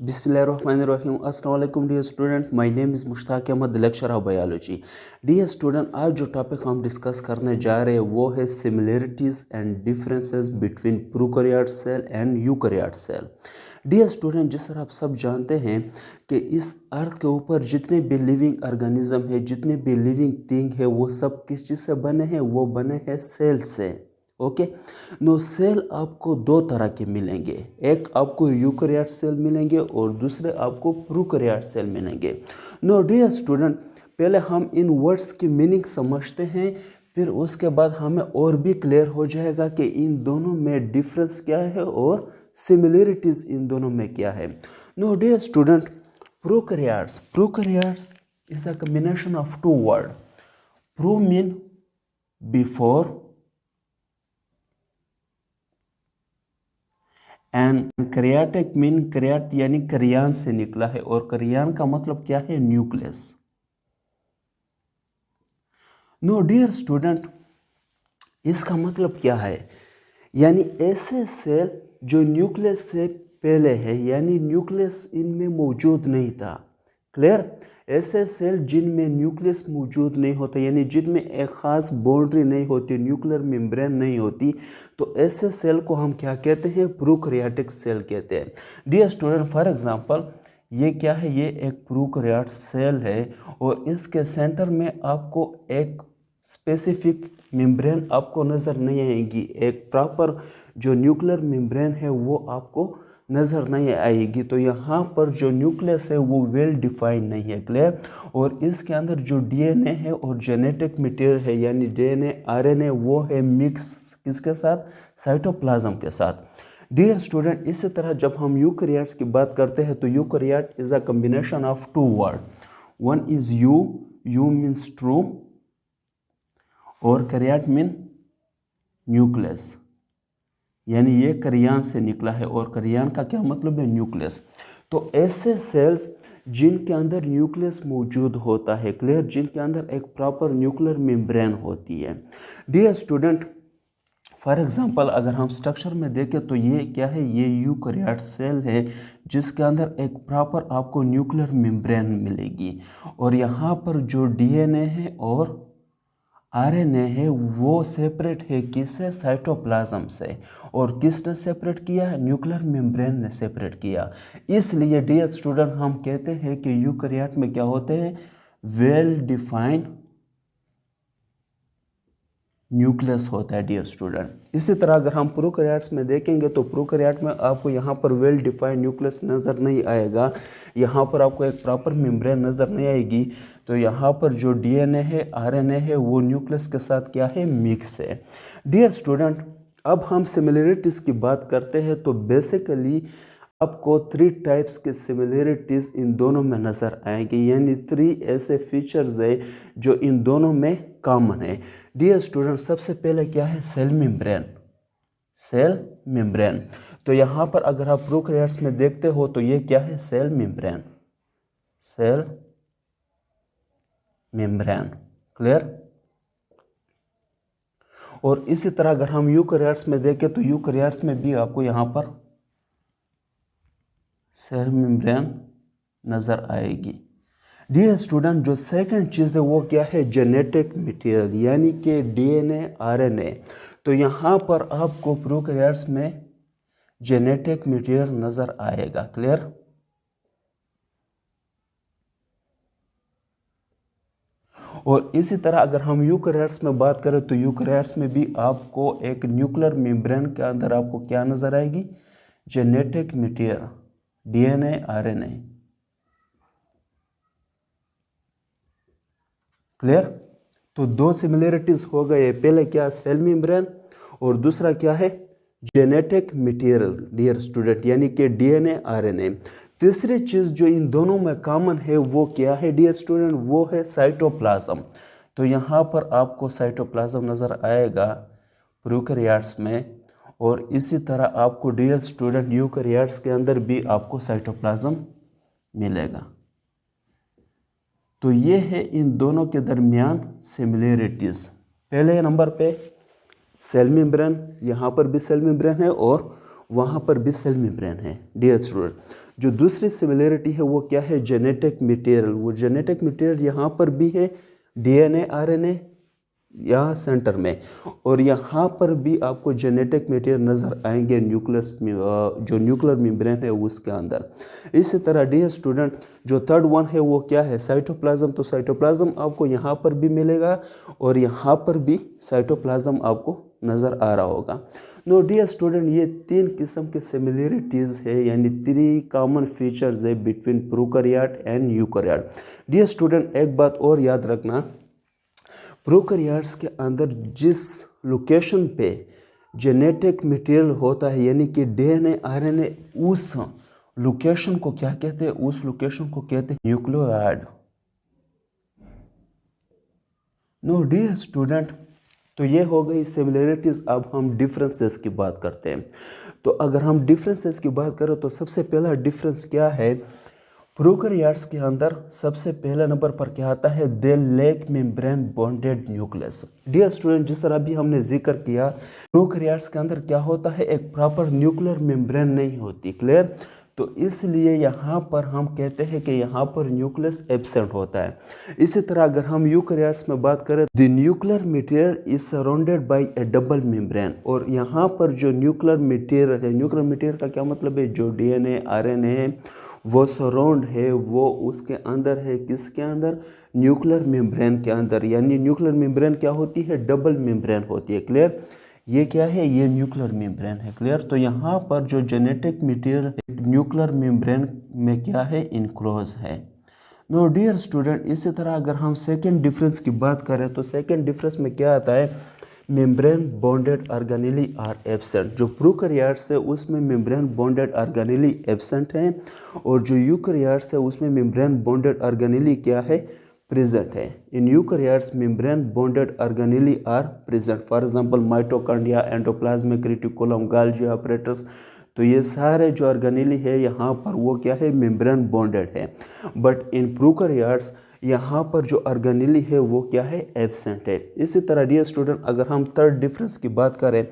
बिस्मिल्लाहिर्रहमानिर्रहीम। अस्सलाम वालेकुम dear student, my name is Mushtaq Ahmad, lecture of biology. Dear student, आज जो टॉपिक हम डिस्कस करने जा रहे हैं वो है similarities and differences between prokaryote cell and eukaryote cell. Dear student, जिस तरह आप सब जानते हैं कि इस अर्थ के ऊपर जितने भी लिविंग ऑर्गेनिज्म है, जितने भी लिविंग थिंग है, वो सब किस चीज़ से बने हैं? वो बने हैं सेल से। ओके, नो सेल आपको दो तरह के मिलेंगे, एक आपको यूकैरियोट सेल मिलेंगे और दूसरे आपको प्रोकैरियोट सेल मिलेंगे। नो डियर स्टूडेंट, पहले हम इन वर्ड्स की मीनिंग समझते हैं, फिर उसके बाद हमें और भी क्लियर हो जाएगा कि इन दोनों में डिफरेंस क्या है और सिमिलरिटीज़ इन दोनों में क्या है। No dear student, prokaryotes is a combination of two word. Pro mean before and karyotic mean karyote यानी करियान से निकला है, और करियान का मतलब क्या है? न्यूक्लियस। नो डियर स्टूडेंट, इसका मतलब क्या है? यानी ऐसे सेल जो न्यूक्लियस से पहले है, यानी न्यूक्लियस इनमें मौजूद नहीं था। क्लियर? ऐसे सेल जिनमें न्यूक्लियस मौजूद नहीं होता, यानी जिनमें एक ख़ास बाउंड्री नहीं होती, न्यूक्लियर मेम्ब्रेन नहीं होती, तो ऐसे सेल को हम क्या कहते हैं? प्रोकैरियोटिक सेल कहते हैं। डियर स्टूडेंट, फॉर एग्जांपल ये क्या है? ये एक प्रोकैरियोट सेल है और इसके सेंटर में आपको एक स्पेसिफिक मेम्ब्रेन आपको नज़र नहीं आएगी। एक प्रॉपर जो न्यूक्लियर मेम्ब्रेन है वो आपको नज़र नहीं आएगी। तो यहाँ पर जो न्यूक्लियस है वो वेल डिफाइन नहीं है। क्लियर? और इसके अंदर जो डीएनए है और जेनेटिक मटेरियल है, यानी डीएनए आरएनए, वो है मिक्स किसके साथ? साइटोप्लाज्म के साथ। डियर स्टूडेंट, इसी तरह जब हम यूकैरियोट्स की बात करते हैं तो eukaryote is a combination of two word. One is eu means true, और कैरियोट मीन न्यूक्लियस, यानी ये करियान से निकला है, और करियान का क्या मतलब है? न्यूक्लियस। तो ऐसे सेल्स जिनके अंदर न्यूक्लियस मौजूद होता है, क्लियर, जिनके अंदर एक प्रॉपर न्यूक्लियर मेम्ब्रेन होती है। डियर स्टूडेंट, फॉर एग्जांपल अगर हम स्ट्रक्चर में देखें तो ये क्या है? ये यूकैरियोट सेल है जिसके अंदर एक प्रॉपर आपको न्यूक्लियर मेम्ब्रेन मिलेगी, और यहाँ पर जो डीएनए है और आरएनए है वो सेपरेट है किससे? साइटोप्लाज्म से। और किसने सेपरेट किया? न्यूक्लियर मेम्ब्रेन ने सेपरेट किया। इसलिए डियर स्टूडेंट, हम कहते हैं कि यूकैरियोट में क्या होते हैं? वेल डिफाइंड न्यूक्लियस होता है। डियर स्टूडेंट, इसी तरह अगर हम प्रोकैरियोट्स में देखेंगे तो प्रोकैरियोट में आपको यहाँ पर वेल डिफाइंड न्यूक्लियस नज़र नहीं आएगा, यहाँ पर आपको एक प्रॉपर मेम्ब्रेन नज़र नहीं आएगी। तो यहाँ पर जो डीएनए है, आरएनए है, वो न्यूक्लियस के साथ क्या है? मिक्स है। डियर स्टूडेंट, अब हम सिमिलरिटीज़ की बात करते हैं तो बेसिकली आपको 3 टाइप्स के सिमिलरिटीज़ इन दोनों में नज़र आएंगे, यानी 3 ऐसे फीचर्स है जो इन दोनों में कॉमन है। डियर स्टूडेंट, सबसे पहले क्या है? Cell membrane. सेल मेम्ब्रेन, तो यहाँ पर अगर आप प्रोकैरियोट्स में देखते हो तो ये क्या है? Cell membrane. Cell membrane, clear? और इसी तरह अगर हम यूकैरियोट्स में देखें तो यूकैरियोट्स में भी आपको यहाँ पर सेल मेम्ब्रेन नज़र आएगी। डियर स्टूडेंट, जो सेकंड चीज़ है वो क्या है? जेनेटिक मटेरियल, यानी कि डीएनए, आरएनए। तो यहाँ पर आपको प्रोकैरियोट्स में जेनेटिक मटेरियल नज़र आएगा। क्लियर? और इसी तरह अगर हम यूकैरियोट्स में बात करें तो यूकैरियोट्स में भी आपको एक न्यूक्लियर मेम्ब्रेन के अंदर आपको क्या नज़र आएगी? Genetic material, DNA, RNA. Clear? तो 2 सिमिलरिटीज हो गए, पहले क्या? सेल मेम्ब्रेन, और दूसरा क्या है? Genetic material. डियर स्टूडेंट, यानी कि डीएनए, आरएनए। तीसरी चीज़ जो इन दोनों में कॉमन है वो क्या है? डियर स्टूडेंट, वो है साइटोप्लाज्म। तो यहाँ पर आपको साइटोप्लाज्म नज़र आएगा प्रोकैरियोट्स में, और इसी तरह आपको डियर स्टूडेंट यूकैरियोट्स के अंदर भी आपको साइटोप्लाज्म मिलेगा। तो ये है इन दोनों के दरमियान सिमिलरिटीज़। पहले नंबर पे सेल मेम्ब्रेन, यहाँ पर भी सेल मेम्ब्रेन है, और वहाँ पर भी सेल मेम्ब्रेन है डियर स्टूडेंट। जो दूसरी सिमिलरिटी है वो क्या है, जेनेटिक मटेरियल। वो जेनेटिक मटेरियल यहाँ पर भी है, डीएनए आरएनए यहाँ सेंटर में, और यहाँ पर भी आपको जेनेटिक मटेरियल नज़र आएंगे न्यूक्लियस में, जो न्यूक्लियर मेम्ब्रेन है उसके अंदर। इसी तरह डियर स्टूडेंट जो थर्ड वन है वो क्या है, साइटोप्लाज्म। तो साइटोप्लाज्म आपको यहाँ पर भी मिलेगा और यहाँ पर भी साइटोप्लाज्म आपको नज़र आ रहा होगा। नो डियर स्टूडेंट, ये 3 किस्म के सिमिलरिटीज़ है, यानी 3 कॉमन फीचर्स है between prokaryote and eukaryote. Dear student एक बात और याद रखना, प्रोकैरियोट्स के अंदर जिस लोकेशन पे जेनेटिक मटेरियल होता है यानी कि डीएनए आरएनए, उस लोकेशन को क्या कहते हैं, उस लोकेशन को कहते हैं न्यूक्लियोइड। नो डियर स्टूडेंट, तो ये हो गई सिमिलरिटीज़। अब हम डिफरेंसेस की बात करते हैं। तो अगर हम डिफरेंसेस की बात करें तो सबसे पहला डिफरेंस क्या है, प्रोकैरियोट्स के अंदर सबसे पहला नंबर पर क्या आता है, they lack membrane bounded nucleus. Dear student जिस तरह भी हमने जिक्र किया, प्रोकैरियोट्स के अंदर क्या होता है, एक प्रॉपर न्यूक्लियर मेम्ब्रेन नहीं होती, क्लियर। तो इसलिए यहाँ पर हम कहते हैं कि यहाँ पर न्यूक्लियस एब्सेंट होता है। इसी तरह अगर हम यूकैरियोट्स में बात करें, the nuclear material is surrounded by A double membrane. और यहाँ पर जो न्यूक्लियर मटेरियल है, न्यूक्लियर मटेरियल का क्या मतलब है, जो डीएनए आरएनए है वो सराउंड है, वो उसके अंदर है, किसके अंदर, न्यूक्लियर मेम्ब्रेन के अंदर। यानी न्यूक्लियर मेम्ब्रेन क्या होती है, डबल मेम्ब्रेन होती है, क्लियर। ये क्या है, ये न्यूक्लियर मेम्ब्रेन है, क्लियर। तो यहाँ पर जो जेनेटिक मटेरियल न्यूक्लियर मेम्ब्रेन में क्या है, इनक्लोज है। नो डियर स्टूडेंट, इसी तरह अगर हम सेकंड डिफरेंस की बात करें तो सेकंड डिफरेंस में क्या आता है, membrane bounded organelle are absent. जो प्रोकैरियोट्स है उसमें मेम्ब्रेन बॉन्डेड ऑर्गेनेली एब्सेंट है, और जो यूकैरियोट्स है उसमें मेम्ब्रेन बॉन्डेड ऑर्गेनेली क्या है, प्रेजेंट है। In eukaryotes membrane bounded organelle are present, for example mitochondria, endoplasmic reticulum, Golgi apparatus। तो ये सारे जो ऑर्गेनेली है यहाँ पर वो क्या है, मेम्ब्रेन बॉन्डेड है। बट इन प्रोकैरियोट्स यहाँ पर जो ऑर्गेनेली है वो क्या है, एब्सेंट है। इसी तरह डियर स्टूडेंट अगर हम थर्ड डिफरेंस की बात करें,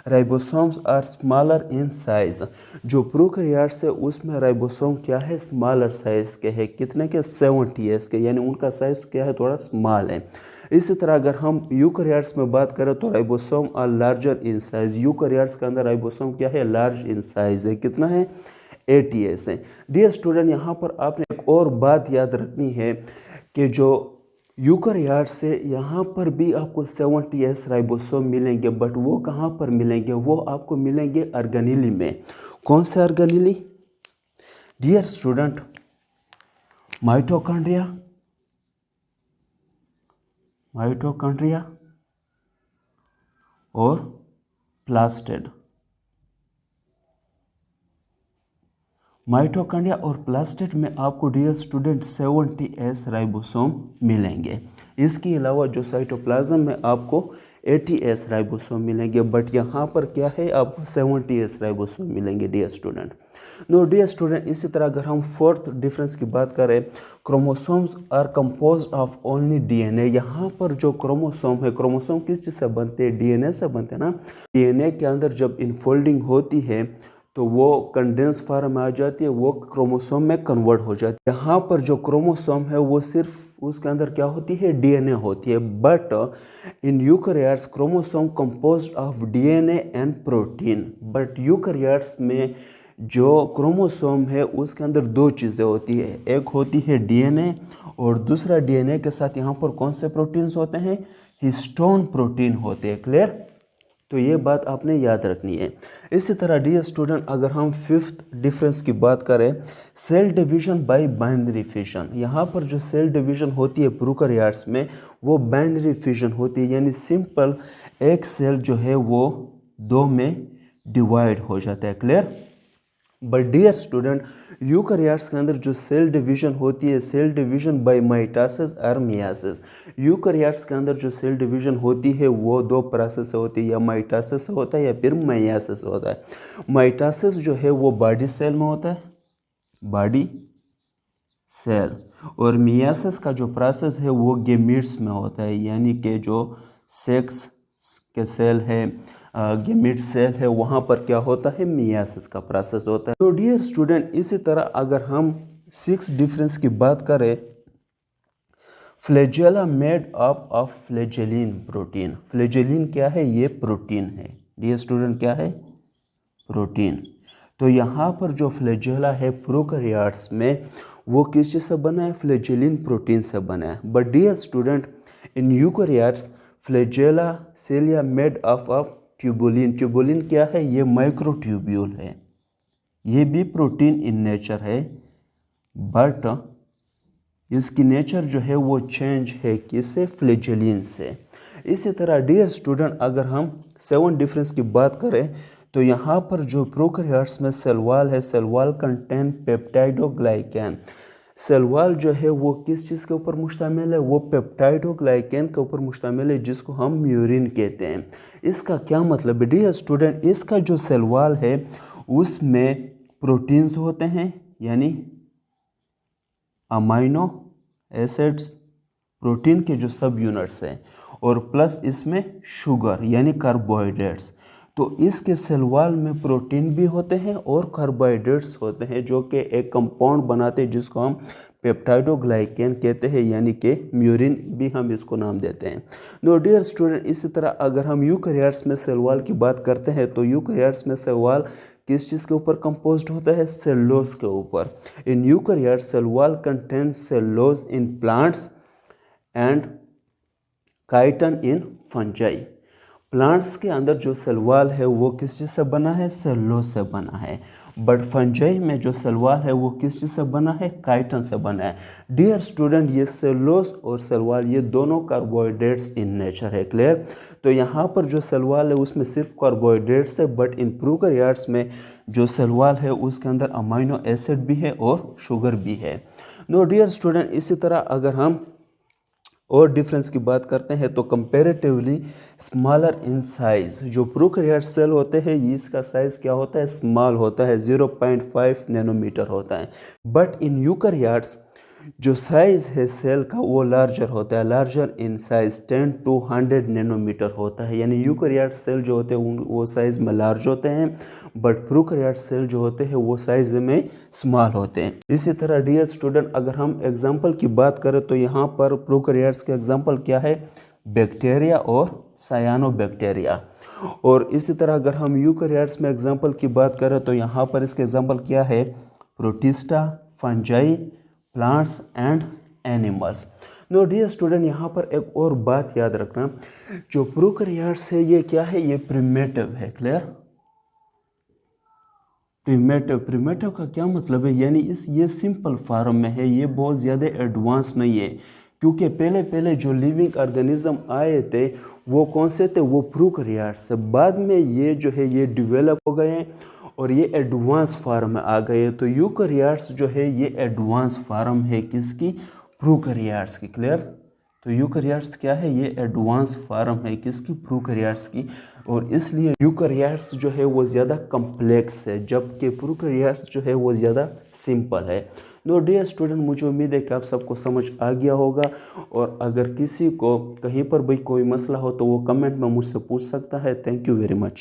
ribosomes are smaller in size. जो प्रोकैरियोट्स है उसमें राइबोसोम क्या है, स्मॉलर साइज के है, कितने के, 70s के, यानी उनका साइज क्या है, थोड़ा स्मॉल है। इसी तरह अगर हम यूकैरियोट्स में बात करें तो ribosome are larger in size. Eukaryotes के अंदर राइबोसोम क्या है, लार्ज इन साइज है, कितना है, 80s है। डियर स्टूडेंट यहाँ पर आपने एक और बात याद रखनी है कि जो यूकैरियोट्स से यहाँ पर भी आपको 70s राइबोसोम मिलेंगे, बट वो कहाँ पर मिलेंगे, वो आपको मिलेंगे ऑर्गेनेली में। कौन से organelle, dear student, mitochondria, mitochondria और प्लास्टिड। माइटोकॉन्ड्रिया और प्लास्टिड में आपको डियर स्टूडेंट 70s राइबोसोम मिलेंगे। इसके अलावा जो साइटोप्लाज्म में आपको 80s राइबोसोम मिलेंगे, बट यहाँ पर क्या है, आपको 70s राइबोसोम मिलेंगे dear student. Now dear student, इसी तरह अगर हम फोर्थ डिफरेंस की बात करें, chromosomes are composed of only DNA. यहाँ पर जो क्रोमोसोम है, क्रोमोसोम किस चीज़ से बनते हैं, डीएनए से बनते हैं ना। डीएनए के अंदर जब इनफोल्डिंग होती है तो वो कंडेंस फॉर्म में आ जाती है, वो क्रोमोसोम में कन्वर्ट हो जाती है। यहाँ पर जो क्रोमोसोम है वो सिर्फ उसके अंदर क्या होती है, डीएनए होती है। But in eukaryotes chromosome composed of DNA and protein. But eukaryotes में जो क्रोमोसोम है उसके अंदर 2 चीज़ें होती है, एक होती है डीएनए और दूसरा डीएनए के साथ यहाँ पर कौन से प्रोटीन्स होते हैं, हिस्टोन प्रोटीन होते हैं, क्लियर। तो ये बात आपने याद रखनी है। इसी तरह डियर स्टूडेंट अगर हम फिफ्थ डिफरेंस की बात करें, cell division by binary fission. यहाँ पर जो सेल डिवीजन होती है प्रोकैरियोट्स में वो बाइनरी फिजन होती है, यानी सिंपल एक सेल जो है वो 2 में डिवाइड हो जाता है, clear. But dear student eukaryotes के अंदर जो सेल डिवीजन होती है, सेल डिवीजन बाय माइटोसिस और मियासिस। यूकैरियोट्स के अंदर जो सेल डिवीजन होती है वो 2 प्रोसेस से होती है, या माइटोसिस से होता है या फिर मियासिस होता है। माइटोसिस जो है वो बॉडी सेल में होता है, बॉडी सेल, और मियासिस का जो प्रोसेस है वो गेमीट्स में होता है, यानी कि जो सेक्स के सेल है गेमिट सेल है, वहाँ पर क्या होता है, मियासिस का प्रोसेस होता है। तो डियर स्टूडेंट, इसी तरह अगर हम 6 डिफरेंस की बात करें, flagella made up of flagellin protein. Flagellin क्या है, ये प्रोटीन है। डियर स्टूडेंट, क्या है, प्रोटीन। तो यहाँ पर जो फ्लैजेला है प्रोकैरियोट्स में, वो किस चीज़ से बना है, फ्लैजेलिन प्रोटीन से बना है। But dear student, in eukaryotes flagella cilia made up of tubulin. Tubulin क्या है, ये माइक्रोट्यूब्यूल है, ये भी प्रोटीन इन नेचर है, बट इसकी नेचर जो है वो चेंज है किससे, फ्लैजेलिन से। इसी तरह डियर स्टूडेंट, अगर हम 7 डिफरेंस की बात करें, तो यहाँ पर जो प्रोकैरियोट्स में सेल वॉल है, cell wall contain peptidoglycan. Cell wall जो है वो किस चीज़ के ऊपर मुश्तमिल है, वो पेप्टाइडोग्लाइकैन के ऊपर मुश्तमिल है, जिसको हम म्यूरिन कहते हैं। इसका क्या मतलब है डियर स्टूडेंट, इसका जो सेल वॉल है उसमें प्रोटीन्स होते हैं, यानी अमाइनो एसिड्स, प्रोटीन के जो सब यूनिट्स हैं, और प्लस इसमें शुगर यानी कार्बोहाइड्रेट्स। तो इसके सेल वॉल में प्रोटीन भी होते हैं और कार्बोहाइड्रेट्स होते हैं, जो कि एक कंपाउंड बनाते हैं जिसको हम पेप्टाइडोग्लाइकैन कहते हैं, यानी कि म्यूरिन भी हम इसको नाम देते हैं। नो डियर स्टूडेंट, इसी तरह अगर हम यूकैरियोट्स में सेल वॉल की बात करते हैं, तो यूकैरियोट्स में सेल वॉल किस चीज़ के ऊपर कंपोज्ड होता है, सेलुलोज के ऊपर। In eukaryotes cell wall contains cellulose in plants and chitin in fungi. Plants के अंदर जो सेल वॉल है वो किस चीज़ से बना है, सेलुलोज से बना है। बट फंजाई में जो सेल वॉल है वो किस चीज़ से बना है, काइटन से बना है। डियर स्टूडेंट, ये सेलुलोज और सेल वॉल ये दोनों कार्बोहाइड्रेट्स इन नेचर है। क्लियर। तो यहाँ पर जो सेल वॉल है उसमें सिर्फ कार्बोहाइड्रेट्स है, बट इन प्रोकैरियोट्स में जो सेल वॉल है उसके अंदर अमाइनो एसिड भी है और शुगर भी है। नो डियर स्टूडेंट, इसी तरह अगर हम और डिफरेंस की बात करते हैं, तो कंपैरेटिवली स्मॉलर इन साइज। जो प्रोकैरियोट सेल होते हैं इसका साइज क्या होता है, स्मॉल होता है, 0.5 नैनोमीटर होता है। बट इन यूकैरियोट्स जो साइज है सेल का वो लार्जर होता है, larger in size 10 to 100 nanometre होता है। यानी यूकैरियोट सेल जो होते हैं वो साइज में लार्ज होते हैं, बट प्रोकैरियोट सेल जो होते हैं वो साइज में स्मॉल होते हैं। इसी तरह डियर स्टूडेंट, अगर हम एग्जांपल की बात करें, तो यहाँ पर प्रोकैरियोट्स के एग्जांपल क्या है, बैक्टीरिया और सायानोबैक्टीरिया। और इसी तरह अगर हम यूकैरियोट्स में एग्जांपल की बात करें, तो यहाँ पर इसके एग्जांपल क्या है, protista, fungi, plants and animals. Now dear student, यहाँ पर एक और बात याद रखना, जो प्रोकैरियोट्स है ये क्या है, ये प्रिमिटिव है। क्लियर। प्रिमिटिव का क्या मतलब है, यानी ये सिंपल फॉर्म में है, ये बहुत ज़्यादा एडवांस नहीं है। क्योंकि पहले जो लिविंग ऑर्गेनिज्म आए थे वो कौन से थे, वो प्रोकैरियोट्स से। बाद में ये जो है ये डेवलप हो गए हैं और ये एडवांस फार्म में आ गए। तो यूकैरियोट्स जो है ये एडवांस फार्म है किसकी, प्रोकैरियोट्स की। क्लियर। तो यूकैरियोट्स क्या है, ये एडवांस फार्म है किसकी, प्रोकैरियोट्स की। और इसलिए यूकैरियोट्स जो है वो ज़्यादा कम्प्लेक्स है, जबकि प्रोकैरियोट्स जो है वो ज़्यादा सिंपल है। नो डियर स्टूडेंट, मुझे उम्मीद है कि आप सबको समझ आ गया होगा। और अगर किसी को कहीं पर भी कोई मसला हो तो वो कमेंट में मुझसे पूछ सकता है। Thank you very much.